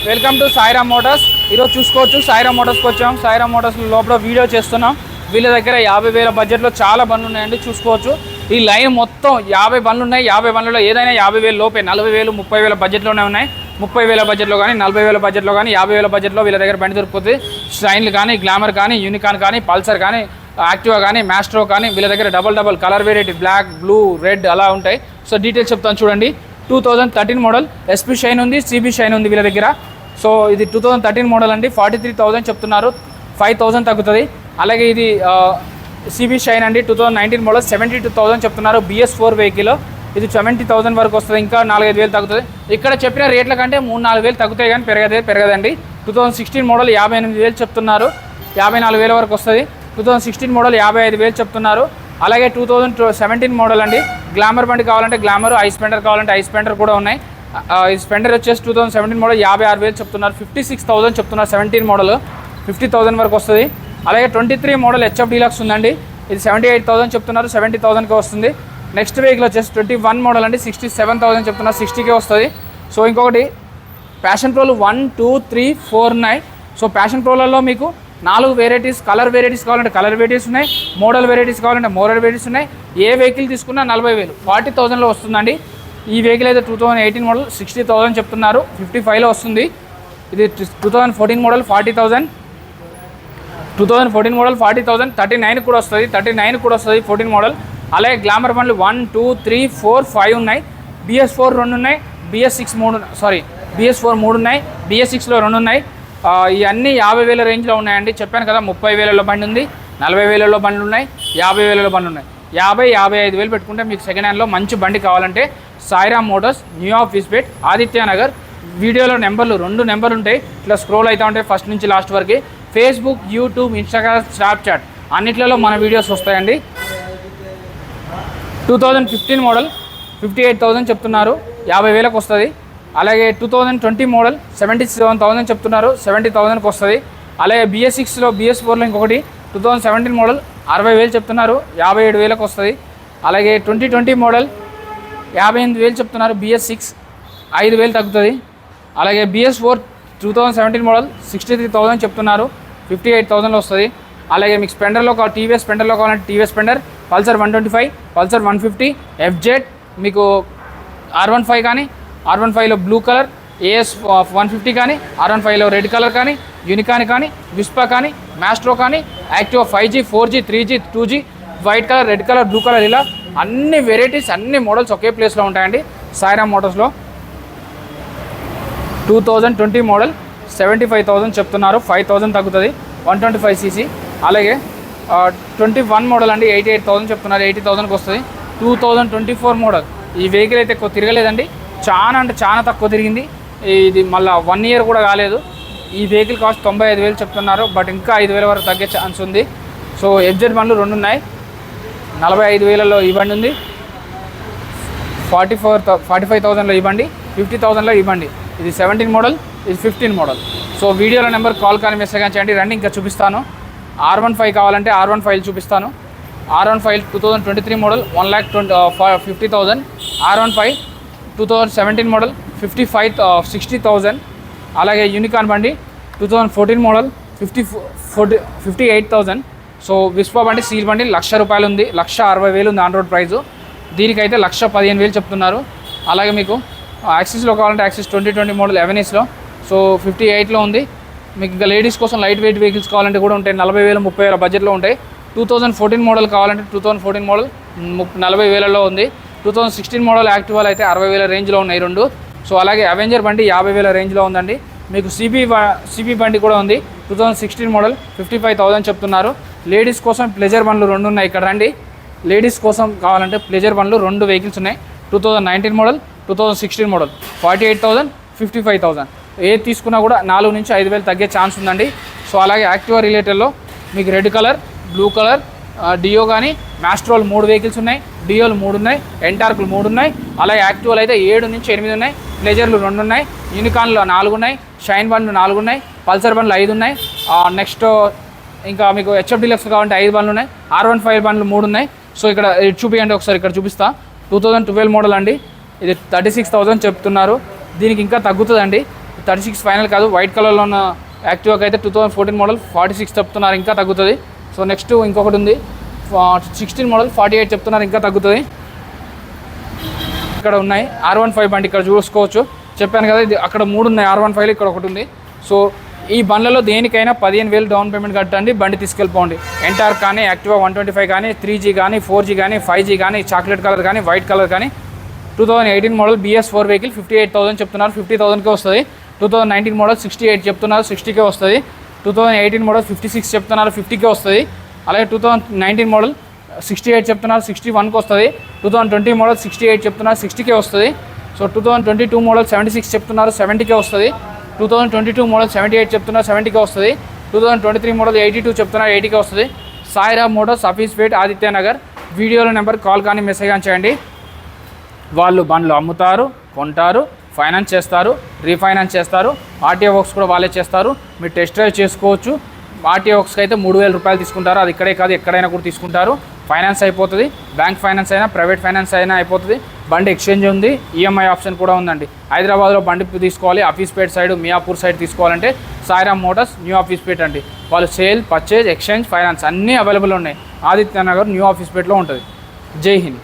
Welcome to Sairam Motors. ఈరోజు చూసుకోవచ్చు సాయిరామ్ మోటార్స్కి వచ్చాం. సాయిరామ్ మోటార్స్ లోపల వీడియో చేస్తున్నాం. వీళ్ళ దగ్గర 50,000 బడ్జెట్లో చాలా బండ్లు ఉన్నాయండి. చూసుకోవచ్చు ఈ లైన్ మొత్తం 50 బండ్లు ఉన్నాయి. 50 బండ్లలో ఏదైనా 50,000 లోపే, 40,000 30,000 బడ్జెట్లోనే ఉన్నాయి. 30,000 బడ్జెట్లో కానీ 40,000 బడ్జెట్లో కానీ 50,000 బడ్జెట్లో వీళ్ళ దగ్గర బండి దొరుకుతుంది. షైన్లు కానీ, గ్లామర్ కానీ, యూనికాన్ కానీ, పల్సర్ కానీ, యాక్టివా కానీ, మ్యాస్ట్రో కానీ వీళ్ళ దగ్గర double colour variety black, blue, red అలా ఉంటాయి. సో డీటెయిల్స్ చెప్తాను చూడండి. 2013 మోడల్ ఎస్పీ షైన్ ఉంది, సిబి షైన్ ఉంది వీళ్ళ దగ్గర. సో ఇది 2013 మోడల్ అండి. 43,000 చెప్తున్నారు, 5,000 తగ్గుతుంది. అలాగే ఇది సిబి షైన్ అండి, 2019 మోడల్ 72,000 చెప్తున్నారు. BS4 వెహికల్, ఇది 70,000 వరకు వస్తుంది. ఇంకా 4-5,000 తగ్గుతుంది. ఇక్కడ చెప్పిన రేట్ల కంటే 3-4,000 తగ్గుతాయి కానీ పెరగదండి. 2016 మోడల్ 58,000 చెప్తున్నారు, 54,000 వరకు వస్తుంది. 2016 మోడల్ 55,000 చెప్తున్నారు. అలాగే 2017 మోడల్ అండి. గ్లామర్ బండి కావాలంటే గ్లామర్, ఐ స్పెండర్ కావాలంటే ఐ స్పెండర్ కూడా ఉన్నాయి. ఈ స్పెండర్ వచ్చేసి 2017 మోడల్ 56,000 చెప్తున్నారు. 56,000 చెప్తున్నారు. 17 మోడల్ 50,000 వరకు వస్తుంది. అలాగే 23 మోడల్ HF డీలక్స్ ఉందండి. ఇది 78,000 చెప్తున్నారు, 70,000కి వస్తుంది. నెక్స్ట్ వెహికల్ వచ్చేసి 21 మోడల్ అండి. 67,000 చెప్తున్నారు, 60కే వస్తుంది. సో ఇంకొకటి ప్యాషన్ ప్రోలు 1, 2, 3, 4 ఉన్నాయి. సో ప్యాషన్ ప్రోలలో మీకు 4 వెరైటీస్, కలర్ వెరైటీస్ కావాలంటే కలర్ వెరైటీస్ ఉన్నాయి, మోడల్ వెరైటీస్ కావాలంటే మోడల్ వెరైటీస్ ఉన్నాయి. ఏ వెహికల్ తీసుకున్నా 40,000, 40,000లో వస్తుందండి. ఈ వెహికల్ అయితే 2018 మోడల్ 60,000 చెప్తున్నారు, 55లో వస్తుంది. ఇది 2014 మోడల్ 40,000, 2014 మోడల్ 40,000, 39 కూడా వస్తుంది, 14 మోడల్. అలాగే గ్లామర్ బండ్లు 1, 2, 3, 4, 5 ఉన్నాయి. BS4 2 ఉన్నాయి, BS4 3 ఉన్నాయి, BS6లో 2 ఉన్నాయి. ఇవన్నీ 50,000 రేంజ్లో ఉన్నాయండి. చెప్పాను కదా 30,000లో బండి ఉంది, 40,000లో బండ్లు ఉన్నాయి, 50,000లో బండ్లు ఉన్నాయి. 50,000-55,000 పెట్టుకుంటే మీకు సెకండ్ హ్యాండ్లో మంచి బండి కావాలంటే సాయిరామ్ మోటార్స్, న్యూ ఆఫీస్పేట్, ఆదిత్యనగర్. వీడియోలో నెంబర్లు 2 నెంబర్లు ఉంటాయి, ఇట్లా స్క్రోల్ అవుతూ ఉంటాయి ఫస్ట్ నుంచి లాస్ట్ వరకు. ఫేస్బుక్, యూట్యూబ్, ఇన్స్టాగ్రామ్, స్నాప్చాట్ అన్నిట్లలో మన వీడియోస్ వస్తాయండి. 2015 మోడల్ 58,000 చెప్తున్నారు, 50,000కి వస్తుంది. అలాగే 2020 మోడల్ 77,000 చెప్తున్నారు, 70,000కి వస్తుంది. అలాగే BS6లో BS4లో ఇంకొకటి 2017 మోడల్ 60,000 చెప్తున్నారు, 57,000కి వస్తుంది. అలాగే 2020 మోడల్ 58,000 చెప్తున్నారు, BS6 5,000 తగ్గుతుంది. అలాగే BS4 2017 మోడల్ 63,000 చెప్తున్నారు, 58,000లో వస్తుంది. అలాగే మీకు స్పెండర్లో TVS స్పెండర్లో కావాలంటే TVS స్పెండర్, పల్సర్ 125, పల్సర్ 150, FZ, మీకు R15 కానీ, R15లో బ్లూ కలర్, AS 150 కానీ, R15లో రెడ్ కలర్ కానీ, యూనికాన్ కానీ, విస్పా కానీ, మ్యాస్ట్రో కానీ, Activa 5G, 4G, 3G, 2G, white colour, red colour, blue colour, ఇలా అన్ని వెరైటీస్, అన్ని మోడల్స్ ఒకే ప్లేస్లో ఉంటాయండి సాయిరామ్ మోటార్స్లో. 2020 మోడల్ 75,000 చెప్తున్నారు, 5,000 తగ్గుతుంది, 125cc. అలాగే 21 మోడల్ అండి 88,000 చెప్తున్నారు, 80,000కి వస్తుంది. 2024 మోడల్ ఈ వెహికల్ అయితే ఎక్కువ తిరగలేదండి, చాలా అంటే చాలా తక్కువ తిరిగింది. ఇది మళ్ళీ 1 ఇయర్ కూడా కాలేదు. ఈ వెహికల్ కాస్ట్ 95,000 చెప్తున్నారు, బట్ ఇంకా 5,000 వరకు తగ్గే ఛాన్స్ ఉంది. సో FZ బండ్లు 2 ఉన్నాయి, 45,000లో ఈ బండి ఉంది, 45,000లో ఈ బండి, 50,000లో ఈ బండి. ఇది 17 మోడల్, ఇది 15 మోడల్. సో వీడియోలో నెంబర్ కాల్ కానీ మెసేజ్ కానీ చేయండి. రండి ఇంకా చూపిస్తాను. R15 కావాలంటే R15 చూపిస్తాను. R15 2023 model 1,50,000, R15 2017 model 60,000. అలాగే యూనికాన్ బండి 2014 మోడల్ 58,000. సో విస్పా బండి సీల్ బండి 1,00,000 రూపాయలు ఉంది, 1,60,000 ఉంది ఆన్ రోడ్ ప్రైజు. దీనికైతే 1,15,000 చెప్తున్నారు. అలాగే మీకు యాక్సిస్లో కావాలంటే యాక్సిస్ 2020 మోడల్ ఎవెనిస్లో, సో 58లో ఉంది. మీకు ఇంకా లేడీస్ కోసం లైట్ వెయిట్ వెహికల్స్ కావాలంటే కూడా ఉంటాయి, 40,000 30,000 బడ్జెట్లో ఉంటాయి. 2014 మోడల్ కావాలంటే 2014 మోడల్ 40,000లో ఉంది. 2016 మోడల్ యాక్టివాలు అయితే 60,000 రేంజ్లో ఉన్నాయి 2. సో అలాగే అవెంజర్ బండి 50,000 రేంజ్లో ఉందండి. మీకు సిబి బండి కూడా ఉంది, 2016 మోడల్ 55,000 చెప్తున్నారు. లేడీస్ కోసం ప్లెజర్ బండ్లు 2 ఉన్నాయి. ఇక్కడ రండి, లేడీస్ కోసం కావాలంటే ప్లెజర్ బండ్లు 2 వెహికల్స్ ఉన్నాయి. 2019 మోడల్ 2016 మోడల్ 48,000, 55,000. ఏది తీసుకున్నా కూడా 4 నుంచి 5,000 తగ్గే ఛాన్స్ ఉందండి. సో అలాగే యాక్టివా రిలేటెడ్లో మీకు రెడ్ కలర్, బ్లూ కలర్, డియో కానీ, మ్యాస్ట్రోల్ 3 వెహికల్స్ ఉన్నాయి, డియోలు 3 ఉన్నాయి, ఎంటార్కులు 3 ఉన్నాయి. అలాగే యాక్టివాలు అయితే 7 నుంచి 8 ఉన్నాయి, ప్లెజర్లు 2 ఉన్నాయి, యూనికాన్లు 4 ఉన్నాయి, షైన్ బండ్లు 4 ఉన్నాయి, పల్సర్ బండ్లు 5 ఉన్నాయి. నెక్స్ట్ ఇంకా మీకు HF డీలక్స్ కావాలంటే 5 బండ్లు ఉన్నాయి, R15 బండ్లు 3 ఉన్నాయి. సో ఇక్కడ చూపించండి ఒకసారి, ఇక్కడ చూపిస్తా. 2012 మోడల్ అండి, ఇది 36,000 చెప్తున్నారు. దీనికి ఇంకా తగ్గుతుందండి, 36 ఫైనల్ కాదు, వైట్ కలర్లో ఉన్న యాక్టివాకి అయితే 2014 మోడల్ 46 చెప్తున్నారు, ఇంకా తగ్గుతుంది. సో నెక్స్ట్ ఇంకొకటి ఉంది 16 మోడల్ 48 చెప్తున్నారు, ఇంకా తగ్గుతుంది. ఇక్కడ ఉన్నాయి R15 బండి, ఇక్కడ చూసుకోవచ్చు. చెప్పాను కదా ఇది అక్కడ 3 ఉన్నాయి R15, ఇక్కడ ఒకటి ఉంది. సో ఈ బండ్లలో దేనికైనా 15,000 డౌన్ పేమెంట్ కట్టండి, బండి తీసుకెళ్ళిపోండి. ఎంటార్ కానీ, యాక్టివా 125 కానీ, 3G కానీ, 4G కానీ, 5G కానీ, చాక్లెట్ కలర్ కానీ, వైట్ కలర్ కానీ. 2018 మోడల్ BS4 వెహికల్ 58,000 చెప్తున్నారు, 50,000కే వస్తుంది. 2019 మోడల్ 68 చెప్తున్నారు, 60కే వస్తుంది. 2018 మోడల్ 56 చెప్తున్నారు, 50కే వస్తుంది. అలాగే 2019 మోడల్ 68 చెప్తున్నారు, 61కి వస్తుంది. 2020 మోడల్ 68 చెప్తున్నారు, 60కే వస్తుంది. సో 2022 మోడల్ 76 చెప్తున్నారు, 70కే వస్తుంది. 2022 మోడల్ 78 చెప్తున్నారు, 70కే వస్తుంది. 2023 మోడల్ 82 చెప్తున్నారు, 80కే వస్తుంది. సాయిరామ్ మోటార్స్, ఆఫీస్పేట్, ఆదిత్యనగర్. వీడియోలో నెంబర్ కాల్ కానీ మెసేజ్ కానీ చేయండి. వాళ్ళు బండ్లు అమ్ముతారు, కొంటారు, ఫైనాన్స్ చేస్తారు, రీఫైనాన్స్ చేస్తారు, ఆర్టీఓ వర్క్స్ కూడా వాళ్ళే చేస్తారు. మీరు టెస్ట్ డ్రైవ్ చేసుకోవచ్చు. ఆర్టీఓ వర్క్స్కి అయితే 3,000 రూపాయలు తీసుకుంటారు, అది ఇక్కడే కాదు ఎక్కడైనా కూడా తీసుకుంటారు. ఫైనాన్స్ అయిపోతుంది, బ్యాంక్ ఫైనాన్స్ అయినా, ప్రైవేట్ ఫైనాన్స్ అయినా అయిపోతుంది. బండి ఎక్స్చేంజ్ ఉంది, ఈఎంఐ ఆప్షన్ కూడా ఉందండి. హైదరాబాద్లో బండి తీసుకోవాలి, ఆఫీస్పేట్ సైడ్, మియాపూర్ సైడ్ తీసుకోవాలంటే సాయిరామ్ మోటార్స్ న్యూ ఆఫీస్పేట్ అండి. వాళ్ళు సేల్, పర్చేజ్, ఎక్స్చేంజ్, ఫైనాన్స్ అన్నీ అవైలబుల్ ఉన్నాయి. ఆదిత్యనగర్ న్యూ ఆఫీస్పేట్లో ఉంటుంది. జై హింద్.